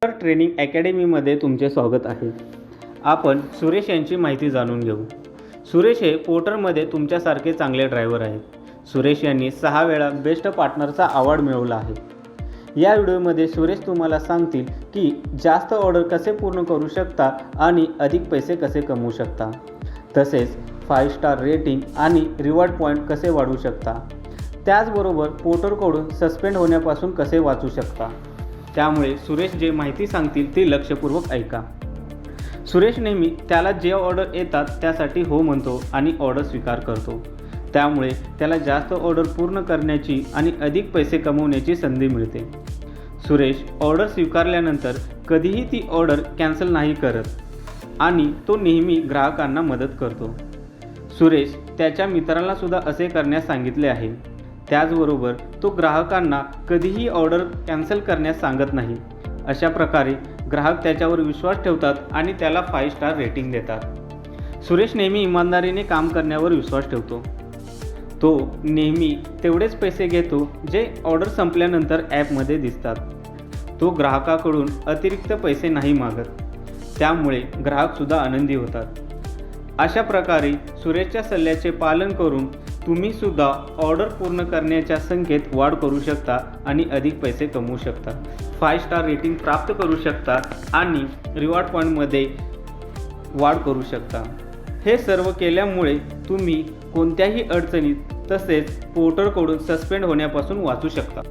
Training अकॅडमीमध्ये तुमचे स्वागत आहे. आपण सुरेश यांची माहिती जाणून घेऊ. सुरेश हे पोर्टरमध्ये तुमच्यासारखे चांगले ड्रायव्हर आहेत. सुरेश यांनी 6 वेळा बेस्ट पार्टनरचा अवॉर्ड मिळवला आहे. या व्हिडिओमध्ये सुरेश तुम्हाला सांगतील की जास्त ऑर्डर कसे पूर्ण करू शकता आणि अधिक पैसे कसे कमवू शकता. तसेच 5 स्टार रेटिंग आणि रिवॉर्ड पॉईंट कसे वाढवू शकता. त्याचबरोबर पोर्टरकडून सस्पेंड होण्यापासून कसे वाचू शकता. त्यामुळे सुरेश जे माहिती सांगतील ती लक्षपूर्वक ऐका. सुरेश नेहमी त्याला जे ऑर्डर येतात त्यासाठी हो म्हणतो आणि ऑर्डर स्वीकार करतो. त्यामुळे त्याला जास्त ऑर्डर पूर्ण करण्याची आणि अधिक पैसे कमवण्याची संधी मिळते. सुरेश ऑर्डर स्वीकारल्यानंतर कधीही ती ऑर्डर कॅन्सल नाही करत आणि तो नेहमी ग्राहकांना मदत करतो. सुरेश त्याच्या मित्रांनासुद्धा असे करण्यास सांगितले आहे. त्याचबरोबर तो ग्राहकांना कधीही ऑर्डर कॅन्सल करण्यास सांगत नाही. अशा प्रकारे ग्राहक त्याच्यावर विश्वास ठेवतात आणि त्याला 5 स्टार रेटिंग देतात. सुरेश नेहमी इमानदारीने काम करण्यावर विश्वास ठेवतो. तो नेहमी तेवढेच पैसे घेतो जे ऑर्डर संपल्यानंतर ॲपमध्ये दिसतात. तो ग्राहकाकडून अतिरिक्त पैसे नाही मागत. त्यामुळे ग्राहकसुद्धा आनंदी होतात. अशा प्रकारे सुरेशच्या सल्ल्याचे पालन करून तुम्हीसुद्धा ऑर्डर पूर्ण करण्याच्या संख्येत वाढ करू शकता आणि अधिक पैसे कमवू शकता. 5 स्टार रेटिंग प्राप्त करू शकता आणि रिवॉर्ड पॉईंटमध्ये वाढ करू शकता. हे सर्व केल्यामुळे तुम्ही कोणत्याही अडचणीत तसेच पोर्टरकडून सस्पेंड होण्यापासून वाचू शकता.